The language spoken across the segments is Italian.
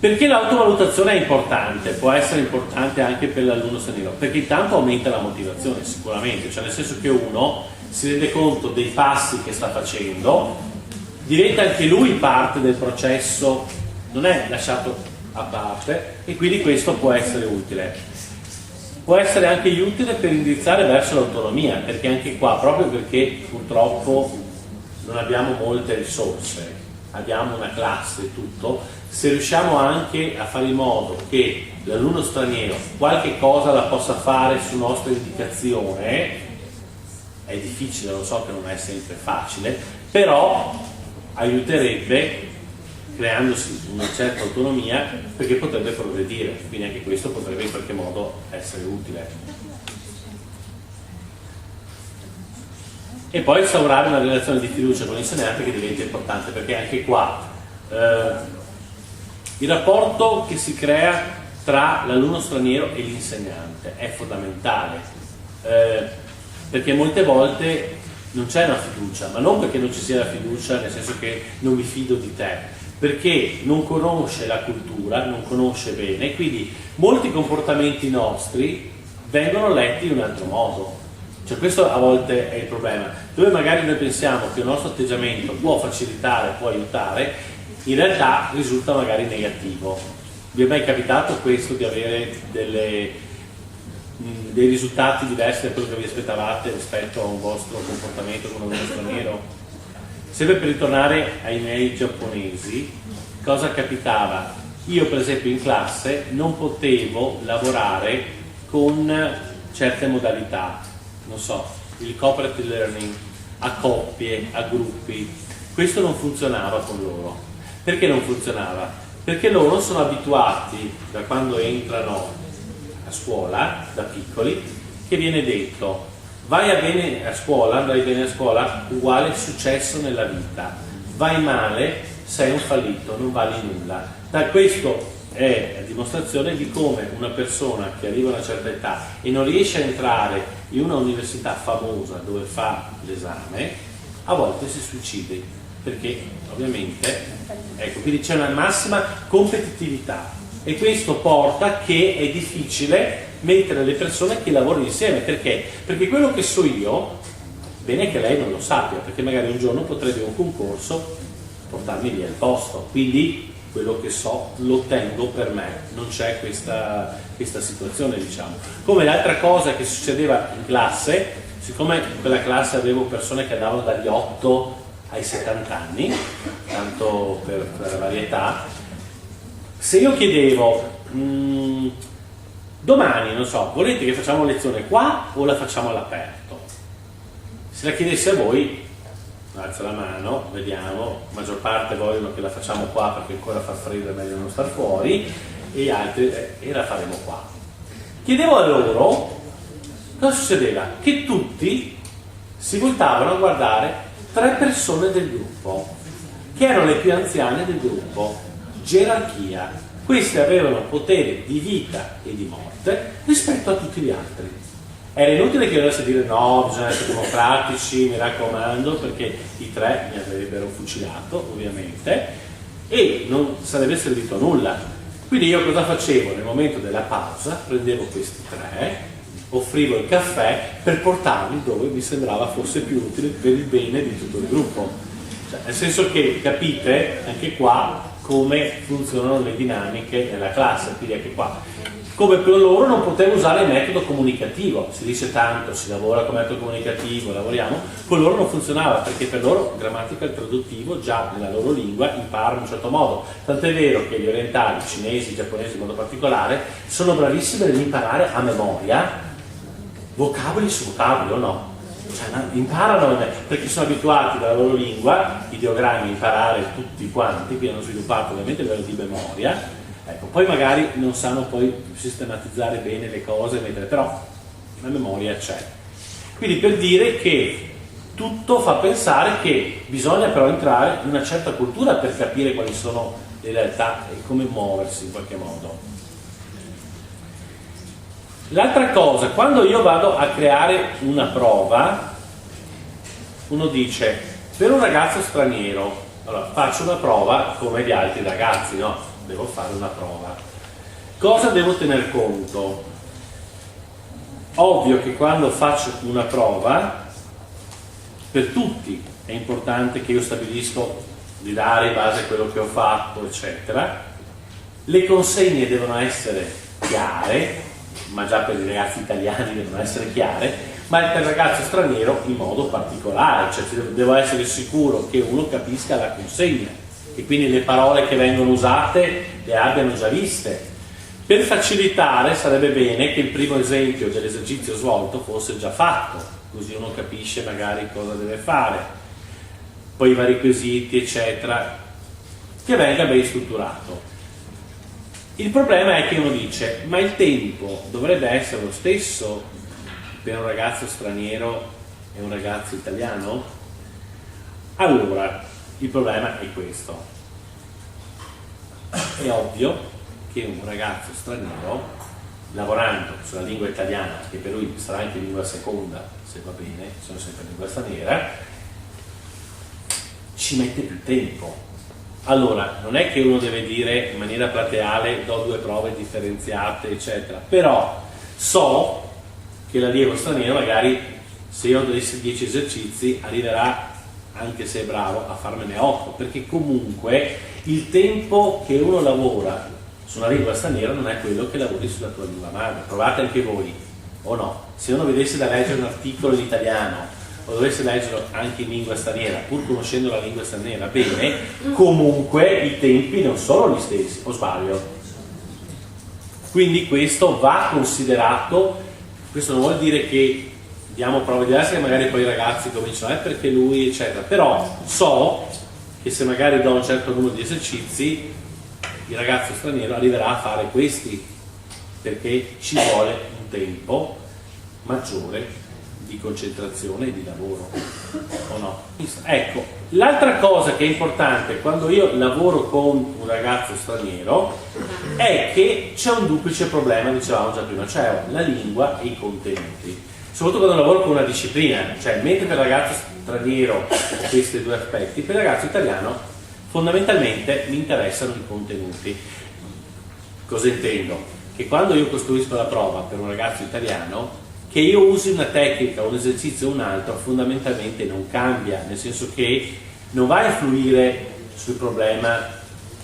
Perché l'autovalutazione è importante, può essere importante anche per l'alunno straniero, perché intanto aumenta la motivazione sicuramente, cioè nel senso che uno si rende conto dei passi che sta facendo, diventa anche lui parte del processo, non è lasciato a parte, e quindi questo può essere utile. Può essere anche utile per indirizzare verso l'autonomia, perché anche qua, proprio perché purtroppo non abbiamo molte risorse, abbiamo una classe e tutto, se riusciamo anche a fare in modo che l'alunno straniero qualche cosa la possa fare su nostra indicazione, è difficile, lo so che non è sempre facile, però aiuterebbe creandosi una certa autonomia, perché potrebbe progredire, quindi anche questo potrebbe in qualche modo essere utile. E poi instaurare una relazione di fiducia con l'insegnante che diventa importante, perché anche qua il rapporto che si crea tra l'alunno straniero e l'insegnante è fondamentale, perché molte volte non c'è una fiducia, ma non perché non ci sia la fiducia nel senso che non mi fido di te, perché non conosce la cultura, non conosce bene, quindi molti comportamenti nostri vengono letti in un altro modo. Cioè questo a volte è il problema, dove magari noi pensiamo che il nostro atteggiamento può facilitare, può aiutare, in realtà risulta magari negativo. Vi è mai capitato questo di avere dei risultati diversi da quello che vi aspettavate rispetto a un vostro comportamento con uno straniero? Sempre per ritornare ai miei giapponesi, cosa capitava? Io per esempio in classe non potevo lavorare con certe modalità, non so, il cooperative learning, a coppie, a gruppi, questo non funzionava con loro. Perché non funzionava? Perché loro sono abituati, da quando entrano a scuola, da piccoli, che viene detto vai bene a scuola, andrai bene a scuola, uguale successo nella vita, vai male, sei un fallito, non vali nulla. Questo è a dimostrazione di come una persona che arriva a una certa età e non riesce a entrare in una università famosa dove fa l'esame, a volte si suicida, perché ovviamente, ecco, quindi c'è una massima competitività e questo porta che è difficile mettere le persone che lavorano insieme. Perché? Perché quello che so io, bene che lei non lo sappia, perché magari un giorno potrebbe un concorso portarmi via il posto, quindi quello che so lo tengo per me, non c'è questa situazione, diciamo. Come l'altra cosa che succedeva in classe, siccome in quella classe avevo persone che andavano dagli 8 ai 70 anni, tanto per la varietà, se io chiedevo domani, non so, volete che facciamo lezione qua o la facciamo all'aperto? Se la chiedessi a voi, alza la mano, vediamo, la maggior parte vogliono che la facciamo qua perché ancora fa freddo, è meglio non star fuori, e altri e la faremo qua. Chiedevo a loro, cosa succedeva? Che tutti si voltavano a guardare 3 persone del gruppo, che erano le più anziane del gruppo, gerarchia. Queste avevano potere di vita e di morte rispetto a tutti gli altri. Era inutile che io dovessi dire no, bisogna essere democratici, mi raccomando, perché i 3 mi avrebbero fucilato, ovviamente, e non sarebbe servito a nulla. Quindi io cosa facevo? Nel momento della pausa prendevo questi 3, offrivo il caffè per portarli dove mi sembrava fosse più utile per il bene di tutto il gruppo. Cioè, nel senso che capite anche qua come funzionano le dinamiche nella classe, quindi anche qua. Come per loro non potevo usare il metodo comunicativo, si dice tanto, si lavora con metodo comunicativo, lavoriamo, con loro non funzionava, perché per loro grammatica e traduttivo già nella loro lingua imparano in un certo modo. Tant'è vero che gli orientali, cinesi, giapponesi in modo particolare, sono bravissimi nell'imparare a memoria vocaboli su vocaboli, o no? Cioè, imparano perché sono abituati dalla loro lingua, ideogrammi, imparare tutti quanti, quindi hanno sviluppato ovviamente il livello di memoria. Ecco, poi magari non sanno poi sistematizzare bene le cose, però la memoria c'è. Quindi per dire che tutto fa pensare che bisogna però entrare in una certa cultura per capire quali sono le realtà e come muoversi in qualche modo. L'altra cosa, quando io vado a creare una prova, uno dice, per un ragazzo straniero, allora faccio una prova come gli altri ragazzi, no? devo fare una prova. Cosa devo tener conto? Ovvio che quando faccio una prova, per tutti è importante che io stabilisco di dare in base a quello che ho fatto, eccetera. Le consegne devono essere chiare, ma già per i ragazzi italiani devono essere chiare, ma per il ragazzo straniero in modo particolare, cioè devo essere sicuro che uno capisca la consegna e quindi le parole che vengono usate le abbiano già viste. Per facilitare sarebbe bene che il primo esempio dell'esercizio svolto fosse già fatto, così uno capisce magari cosa deve fare, poi i vari quesiti, eccetera, che venga ben strutturato. Il problema è che uno dice, ma il tempo dovrebbe essere lo stesso per un ragazzo straniero e un ragazzo italiano? Allora, il problema è questo. È ovvio che un ragazzo straniero, lavorando sulla lingua italiana, che per lui sarà anche lingua seconda, se va bene, sono sempre lingua straniera, ci mette più tempo. Allora, non è che uno deve dire in maniera plateale do 2 prove differenziate, eccetera, però so che l'allievo straniero magari, se io dovessi 10 esercizi, arriverà, anche se è bravo, a farmene 8, perché comunque il tempo che uno lavora su una lingua straniera non è quello che lavori sulla tua lingua madre. Provate anche voi, o no? Se uno vedesse da leggere un articolo in italiano o dovesse leggerlo anche in lingua straniera, pur conoscendo la lingua straniera bene, comunque i tempi non sono gli stessi, o sbaglio? Quindi questo va considerato. Questo non vuol dire che diamo prove diverse, che magari poi i ragazzi cominciano perché lui, eccetera, però so che se magari do un certo numero di esercizi, il ragazzo straniero arriverà a fare questi, perché ci vuole un tempo maggiore di concentrazione e di lavoro, o no? Ecco, l'altra cosa che è importante quando io lavoro con un ragazzo straniero è che c'è un duplice problema, dicevamo già prima, cioè la lingua e i contenuti, soprattutto quando lavoro con una disciplina, cioè mentre per il ragazzo straniero ho questi 2 aspetti, per il ragazzo italiano fondamentalmente mi interessano i contenuti. Cosa intendo? Che quando io costruisco la prova per un ragazzo italiano, che io usi una tecnica, un esercizio o un altro, fondamentalmente non cambia, nel senso che non va a influire sul problema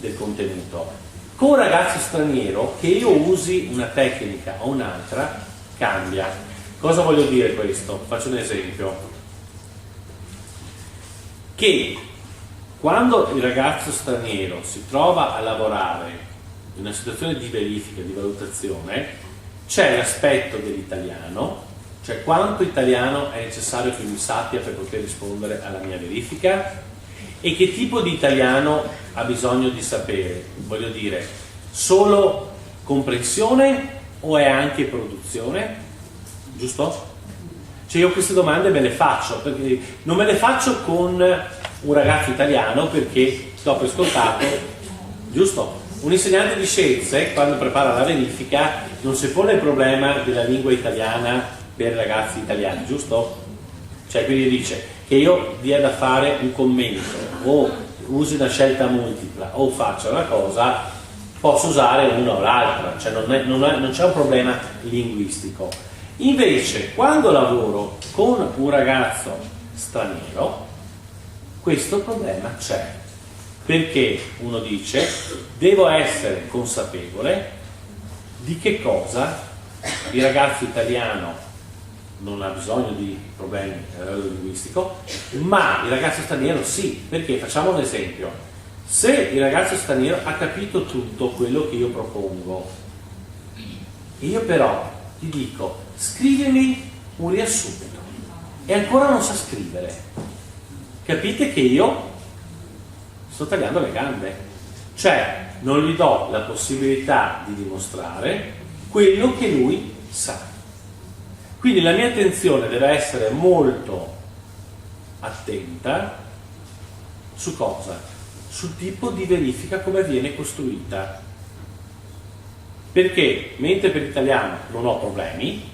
del contenuto. Con un ragazzo straniero, che io usi una tecnica o un'altra, cambia. Cosa voglio dire questo? Faccio un esempio. Che quando il ragazzo straniero si trova a lavorare in una situazione di verifica, di valutazione, c'è l'aspetto dell'italiano, cioè quanto italiano è necessario che mi sappia per poter rispondere alla mia verifica e che tipo di italiano ha bisogno di sapere, voglio dire, solo comprensione o è anche produzione? Giusto? Cioè io queste domande me le faccio, perché non me le faccio con un ragazzo italiano perché do per scontato, giusto? Un insegnante di scienze, quando prepara la verifica, non si pone il problema della lingua italiana per ragazzi italiani, giusto? Cioè, quindi dice che io dia da fare un commento, o usi una scelta multipla, o faccia una cosa, posso usare una o l'altra, cioè non c'è un problema linguistico. Invece, quando lavoro con un ragazzo straniero, questo problema c'è. Perché uno dice devo essere consapevole di che cosa il ragazzo italiano non ha bisogno di problemi a livello linguistico, ma il ragazzo straniero sì. Perché? Facciamo un esempio: se il ragazzo straniero ha capito tutto quello che io propongo, io però gli dico scrivimi un riassunto e ancora non sa scrivere, capite che io sto tagliando le gambe, cioè non gli do la possibilità di dimostrare quello che lui sa. Quindi la mia attenzione deve essere molto attenta su cosa? Sul tipo di verifica, come viene costruita, perché mentre per l'italiano non ho problemi,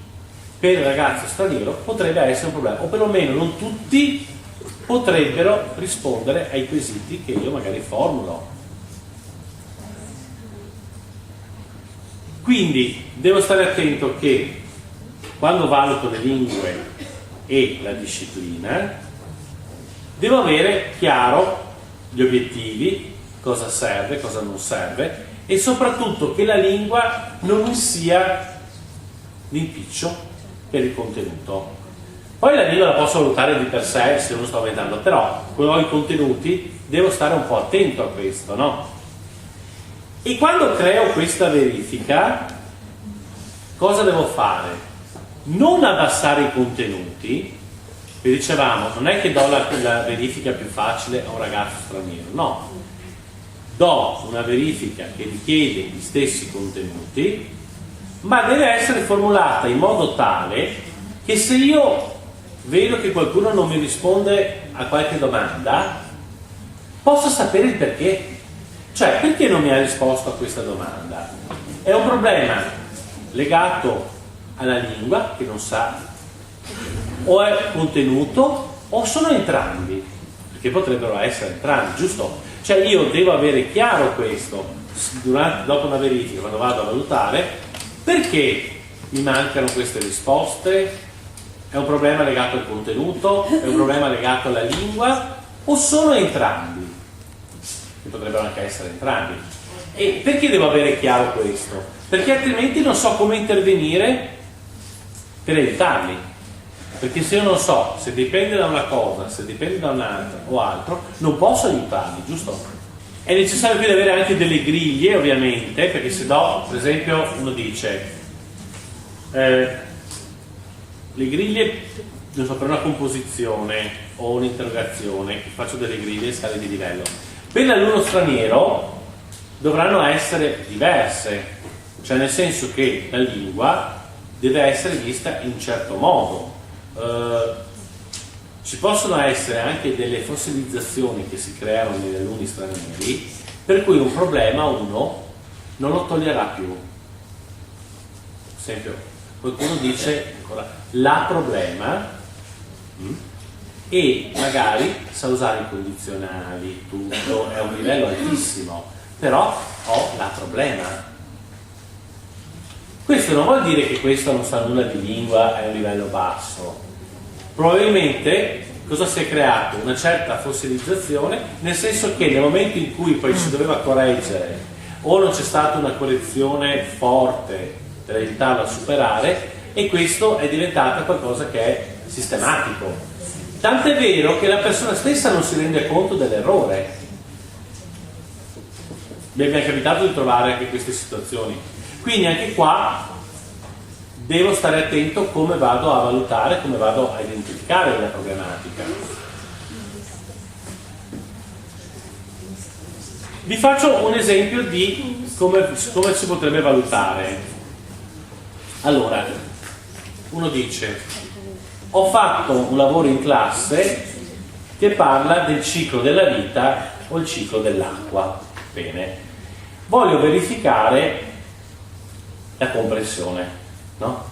per il ragazzo straniero potrebbe essere un problema, o perlomeno non tutti potrebbero rispondere ai quesiti che io magari formulo. Quindi devo stare attento che quando valuto le lingue e la disciplina devo avere chiaro gli obiettivi, cosa serve, cosa non serve, e soprattutto che la lingua non mi sia l'impiccio per il contenuto. Poi la lingua la posso valutare di per sé se non sto aumentando, però quando ho i contenuti devo stare un po' attento a questo, no? E quando creo questa verifica, cosa devo fare? Non abbassare i contenuti, vi dicevamo, non è che do la verifica più facile a un ragazzo straniero, no. Do una verifica che richiede gli stessi contenuti, ma deve essere formulata in modo tale che se io vedo che qualcuno non mi risponde a qualche domanda, posso sapere il perché. Cioè, perché non mi ha risposto a questa domanda? È un problema legato alla lingua, che non sa, o è contenuto, o sono entrambi, perché potrebbero essere entrambi, giusto? Cioè io devo avere chiaro questo dopo una verifica, quando vado a valutare, perché mi mancano queste risposte. È un problema legato al contenuto, è un problema legato alla lingua, o sono entrambi? Che potrebbero anche essere entrambi. E perché devo avere chiaro questo? Perché altrimenti non so come intervenire per aiutarli. Perché se io non so se dipende da una cosa, se dipende da un'altra o altro, non posso aiutarli, giusto? È necessario quindi avere anche delle griglie, ovviamente, perché se no, per esempio, uno dice le griglie, non so, per una composizione o un'interrogazione, faccio delle griglie, scale di livello. Per l'alunno straniero dovranno essere diverse, cioè nel senso che la lingua deve essere vista in un certo modo. Ci possono essere anche delle fossilizzazioni che si creano negli alunni stranieri, per cui un problema uno non lo toglierà più. Per esempio, qualcuno dice ancora la problema e magari sa usare i condizionali, tutto, è un livello altissimo, però ho la problema. Questo non vuol dire che questo non sa nulla di lingua, è un livello basso. Probabilmente cosa si è creato? Una certa fossilizzazione, nel senso che nel momento in cui poi si doveva correggere o non c'è stata una correzione forte per aiutarlo a superare, e questo è diventato qualcosa che è sistematico. Tant'è vero che la persona stessa non si rende conto dell'errore. Mi è capitato di trovare anche queste situazioni. Quindi anche qua devo stare attento come vado a valutare, come vado a identificare la problematica. Vi faccio un esempio di come si potrebbe valutare. Allora, uno dice: ho fatto un lavoro in classe che parla del ciclo della vita o il ciclo dell'acqua. Bene, voglio verificare la comprensione. No?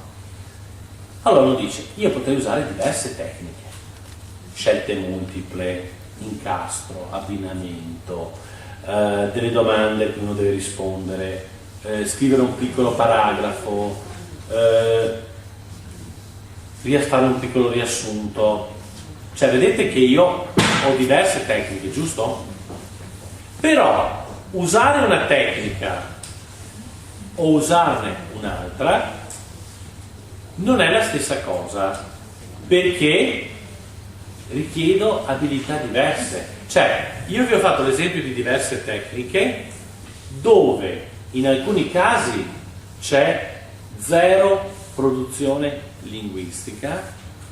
Allora uno dice: io potrei usare diverse tecniche, scelte multiple, incastro, abbinamento, delle domande che uno deve rispondere, scrivere un piccolo paragrafo, fare un piccolo riassunto. Cioè vedete che io ho diverse tecniche, giusto? Però usare una tecnica o usarne un'altra non è la stessa cosa, perché richiedo abilità diverse. Cioè, io vi ho fatto l'esempio di diverse tecniche dove in alcuni casi c'è zero produzione linguistica,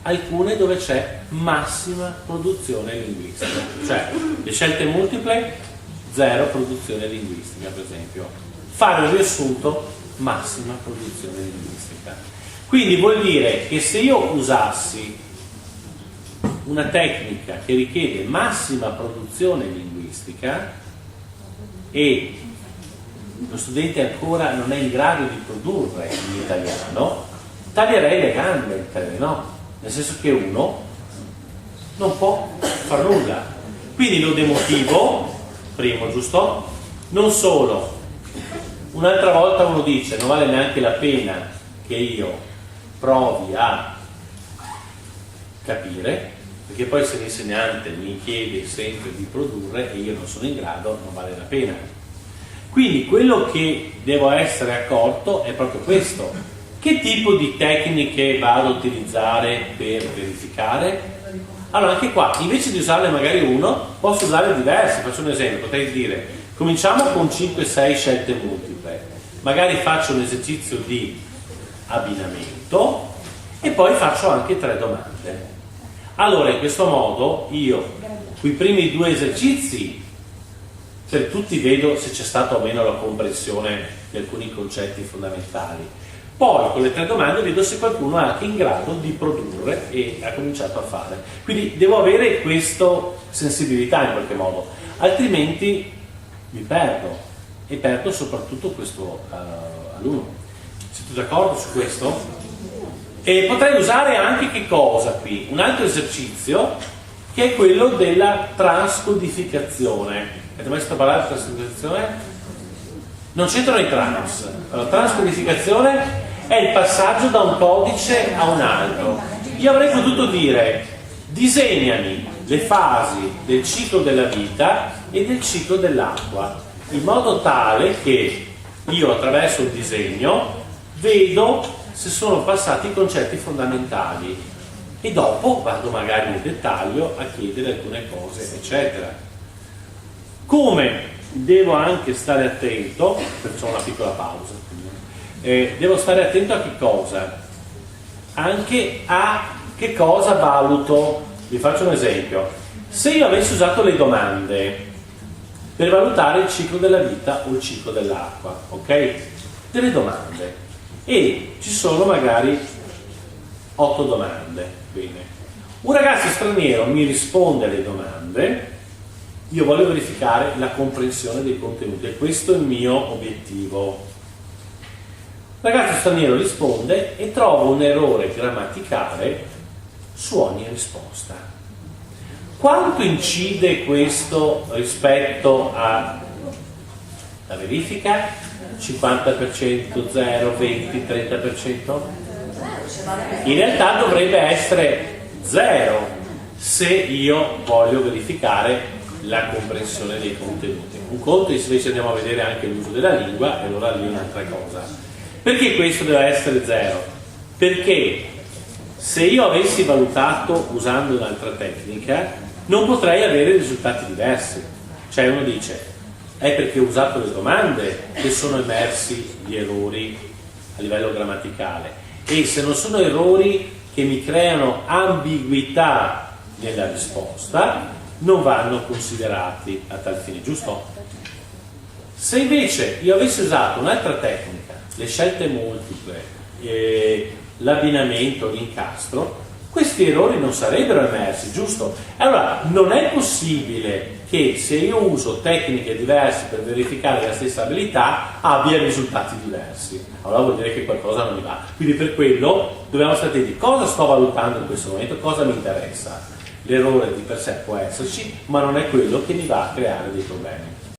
alcune dove c'è massima produzione linguistica. Cioè, le scelte multiple, zero produzione linguistica, per esempio. Fare un riassunto, massima produzione linguistica. Quindi vuol dire che se io usassi una tecnica che richiede massima produzione linguistica e lo studente ancora non è in grado di produrre in italiano, taglierei le gambe, no? Nel senso che uno non può far nulla. Quindi lo demotivo, primo, giusto? Non solo, un'altra volta uno dice non vale neanche la pena che io provi a capire, perché poi se l'insegnante mi chiede sempre di produrre e io non sono in grado, non vale la pena. Quindi quello che devo essere accorto è proprio questo: che tipo di tecniche vado a utilizzare per verificare? Allora anche qua, invece di usarne magari uno, posso usare diversi. Faccio un esempio, potrei dire cominciamo con 5-6 scelte multiple, magari faccio un esercizio di abbinamento e poi faccio anche 3 domande. Allora in questo modo io quei primi 2 esercizi per tutti vedo se c'è stata o meno la comprensione di alcuni concetti fondamentali. Poi con le 3 domande vedo se qualcuno è anche in grado di produrre e ha cominciato a fare. Quindi devo avere questa sensibilità in qualche modo, altrimenti mi perdo e perdo soprattutto questo alunno. Siete d'accordo su questo? E potrei usare anche che cosa qui? Un altro esercizio che è quello della transcodificazione. Avete mai sentito parlare di transcodificazione? Non c'entrano i trans. La transcodificazione è il passaggio da un codice a un altro. Io avrei potuto dire disegnami le fasi del ciclo della vita e del ciclo dell'acqua, in modo tale che io attraverso il disegno vedo se sono passati i concetti fondamentali e dopo vado magari nel dettaglio a chiedere alcune cose, eccetera. Come devo anche stare attento, facciamo una piccola pausa, devo stare attento a che cosa? Anche a che cosa valuto. Vi faccio un esempio: se io avessi usato le domande per valutare il ciclo della vita o il ciclo dell'acqua, ok? Delle domande, e ci sono magari 8 domande, bene, un ragazzo straniero mi risponde alle domande, io voglio verificare la comprensione dei contenuti e questo è il mio obiettivo. Il ragazzo straniero risponde e trovo un errore grammaticale su ogni risposta. Quanto incide questo rispetto alla verifica? 50%, 0, 20, 30%? In realtà dovrebbe essere 0 se io voglio verificare la comprensione dei contenuti. Un conto invece andiamo a vedere anche l'uso della lingua e allora lì è un'altra cosa. Perché questo deve essere 0? Perché se io avessi valutato usando un'altra tecnica non potrei avere risultati diversi. Cioè uno dice è perché ho usato le domande che sono emersi gli errori a livello grammaticale, e se non sono errori che mi creano ambiguità nella risposta non vanno considerati a tal fine, giusto? Se invece io avessi usato un'altra tecnica, le scelte multiple, l'abbinamento, l'incastro, questi errori non sarebbero emersi, giusto? Allora non è possibile che se io uso tecniche diverse per verificare la stessa abilità abbia risultati diversi. Allora vuol dire che qualcosa non mi va. Quindi per quello dobbiamo stare attenti: cosa sto valutando in questo momento, cosa mi interessa. L'errore di per sé può esserci, ma non è quello che mi va a creare dei problemi.